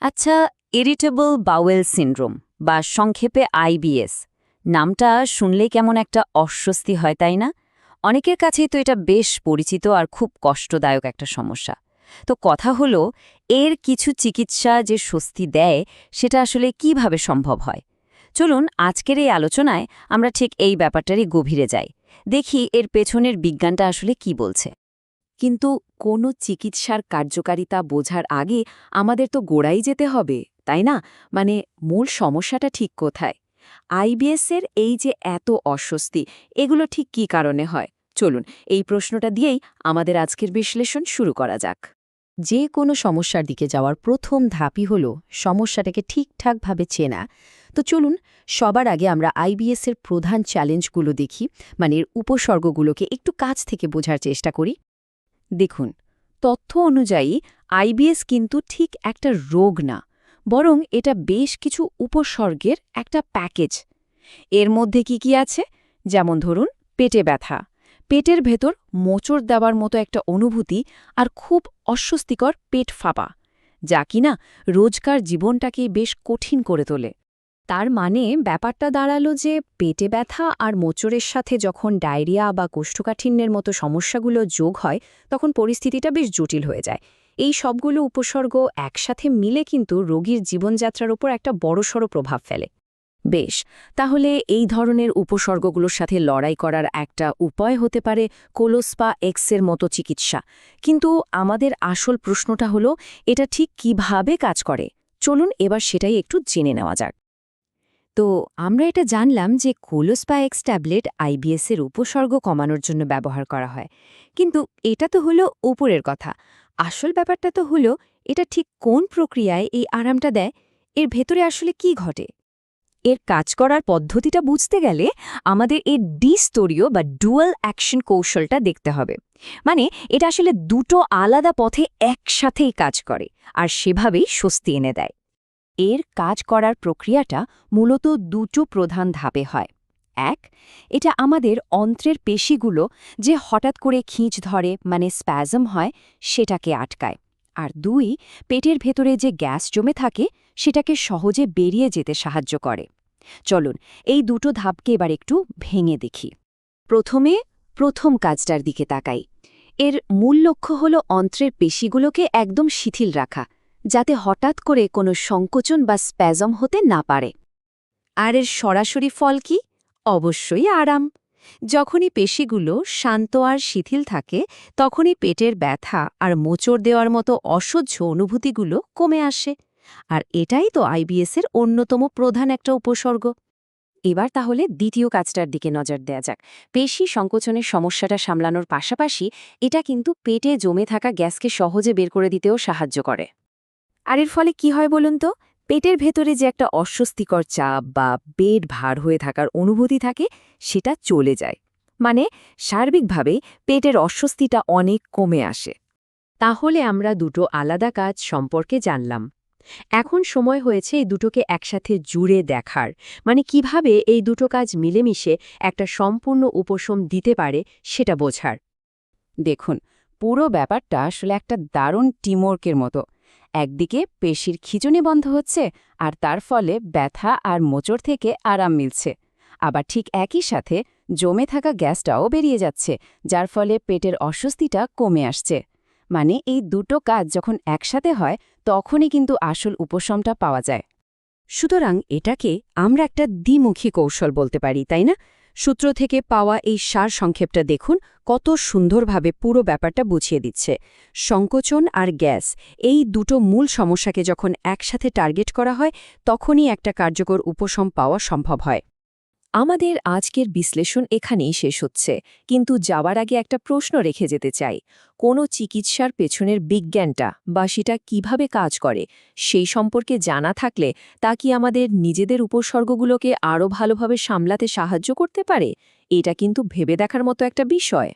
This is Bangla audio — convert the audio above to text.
আচ্ছা, ইরিটেবল বাওয়েল সিনড্রোম বা সংক্ষেপে আইবিএস নামটা শুনলেই কেমন একটা অস্বস্তি হয়, তাই না? অনেকের কাছেই তো এটা বেশ পরিচিত আর খুব কষ্টদায়ক একটা সমস্যা। তো কথা হলো, এর কিছু চিকিৎসা যে স্বস্তি দেয় সেটা আসলে কিভাবে সম্ভব হয়। চলুন আজকের এই আলোচনায় আমরা ঠিক এই ব্যাপারটারই গভীরে যাই, দেখি এর পেছনের বিজ্ঞানটা আসলে কি বলছে। কিন্তু কোনো চিকিৎসার কার্যকারিতা বোঝার আগে আমাদের তো গোড়ায় যেতে হবে, তাই না? মানে মূল সমস্যাটা ঠিক কোথায়? আইবিএস-এর এই যে এত অস্বস্তি, এগুলো ঠিক কী কারণে হয়? চলুন এই প্রশ্নটা দিয়েই আমাদের আজকের বিশ্লেষণ শুরু করা যাক। যে কোনো সমস্যার দিকে যাওয়ার প্রথম ধাপই হল সমস্যাটাকে ঠিকঠাকভাবে চেনা। তো চলুন সবার আগে আমরা আইবিএস-এর প্রধান চ্যালেঞ্জগুলো দেখি, মানে এর উপসর্গগুলোকে একটু কাছ থেকে বোঝার চেষ্টা করি। দেখুন, তথ্য অনুযায়ী আইবিএস কিন্তু ঠিক একটা রোগ না, বরং এটা বেশ কিছু উপসর্গের একটা প্যাকেজ। এর মধ্যে কি কি আছে? যেমন ধরুন, পেটে ব্যথা, পেটের ভেতর মোচড় দেওয়ার মতো একটা অনুভূতি, আর খুব অস্বস্তিকর পেট ফাঁপা, যা কিনা রোজকার জীবনটাকেই বেশ কঠিন করে তোলে। তার মানে ব্যাপারটা দাঁড়ালো যে পেটে ব্যথা আর মোচড়ের সাথে যখন ডায়রিয়া বা কোষ্ঠকাঠিন্যের মতো সমস্যাগুলো যোগ হয়, তখন পরিস্থিতিটা বেশ জটিল হয়ে যায়। এই সবগুলো উপসর্গ একসাথে মিলে কিন্তু রোগীর জীবনযাত্রার উপর একটা বড়সড় প্রভাব ফেলে। বেশ, তাহলে এই ধরনের উপসর্গগুলোর সাথে লড়াই করার একটা উপায় হতে পারে কোলোস্পা এক্সের মতো চিকিৎসা। কিন্তু আমাদের আসল প্রশ্নটা হলো, এটা ঠিক কিভাবে কাজ করে? চলুন এবার সেটাই একটু জেনে নেওয়া যাক। তো আমরা এটা জানলাম যে কোলোস্পা এক্স ট্যাবলেট আইবিএস-এর উপসর্গ কমানোর জন্য ব্যবহার করা হয়। কিন্তু এটা তো হলো উপরের কথা। আসল ব্যাপারটা তো হলো, এটা ঠিক কোন প্রক্রিয়ায় এই আরামটা দেয়, এর ভেতরে আসলে কি ঘটে। এর কাজ করার পদ্ধতিটা বুঝতে গেলে আমাদের এই দ্বিস্তরীয় বা ডুয়াল অ্যাকশন কৌশলটা দেখতে হবে। মানে এটা আসলে দুটো আলাদা পথে একসাথেই কাজ করে, আর সেভাবেই স্বস্তি এনে দেয়। এর কাজ করার প্রক্রিয়াটা মূলত দুটো প্রধান ধাপে হয়। এক, এটা আমাদের অন্ত্রের পেশিগুলো যে হঠাৎ করে খিঁচ ধরে, মানে স্প্যাজম হয়, সেটাকে আটকায়। আর দুই, পেটের ভেতরে যে গ্যাস জমে থাকে সেটাকে সহজে বেরিয়ে যেতে সাহায্য করে। চলুন এই দুটো ধাপকে এবার একটু ভেঙে দেখি। প্রথমে প্রথম কাজটার দিকে তাকাই। এর মূল লক্ষ্য হল অন্ত্রের পেশিগুলোকে একদম শিথিল রাখা, যাতে হঠাৎ করে কোনো সংকোচন বা স্প্যাজম হতে না পারে। আর এর সরাসরি ফল কি? অবশ্যই আরাম। যখনই পেশিগুলো শান্ত আর শিথিল থাকে, তখনই পেটের ব্যথা আর মোচড় দেওয়ার মতো অসহ্য অনুভূতিগুলো কমে আসে। আর এটাই তো আইবিএস-এর অন্যতম প্রধান একটা উপসর্গ। এবার তাহলে দ্বিতীয় কাজটার দিকে নজর দেয়া যাক। পেশি সংকোচনের সমস্যাটা সামলানোর পাশাপাশি এটা কিন্তু পেটে জমে থাকা গ্যাসকে সহজে বের করে দিতেও সাহায্য করে। আর এর ফলে কি হয় বলুন তো? পেটের ভেতরে যে একটা অস্বস্তিকর চাপ বা পেট ভার হয়ে থাকার অনুভূতি থাকে, সেটা চলে যায়। মানে সার্বিকভাবেই পেটের অস্বস্তিটা অনেক কমে আসে। তাহলে আমরা দুটো আলাদা কাজ সম্পর্কে জানলাম। এখন সময় হয়েছে এই দুটোকে একসাথে জুড়ে দেখার, মানে কিভাবে এই দুটো কাজ মিলেমিশে একটা সম্পূর্ণ উপশম দিতে পারে সেটা বোঝার। দেখুন, পুরো ব্যাপারটা আসলে একটা দারুণ টিমওয়ার্কের মতো। একদিকে পেশির খিঁচুনি বন্ধ হচ্ছে, আর তার ফলে ব্যথা আর মোচড় থেকে আরাম মিলছে। আবার ঠিক একই সাথে জমে থাকা গ্যাসটাও বেরিয়ে যাচ্ছে, যার ফলে পেটের অস্বস্তিটা কমে আসছে। মানে এই দুটো কাজ যখন একসাথে হয়, তখনই কিন্তু আসল উপশমটা পাওয়া যায়। সুতরাং এটাকে আমরা একটা দ্বিমুখী কৌশল বলতে পারি, তাই না? সূত্র থেকে পাওয়া এই সার সংক্ষেপটা দেখুন, কত সুন্দরভাবে পুরো ব্যাপারটা বুঝিয়ে দিচ্ছে। সংকোচন আর গ্যাস, এই দুটো মূল সমস্যাকে যখন একসাথে টার্গেট করা হয়, তখনই একটা কার্যকর উপশম পাওয়া সম্ভব হয়। আমাদের আজকের বিশ্লেষণ এখানেই শেষ হচ্ছে, কিন্তু যাওয়ার আগে একটা প্রশ্ন রেখে যেতে চাই। কোনো চিকিৎসার পেছনের বিজ্ঞানটা বা সেটা কিভাবে কাজ করে, সেই সম্পর্কে জানা থাকলে তা কি আমাদের নিজেদের উপসর্গগুলোকে আরও ভালোভাবে সামলাতে সাহায্য করতে পারে? এটা কিন্তু ভেবে দেখার মতো একটা বিষয়।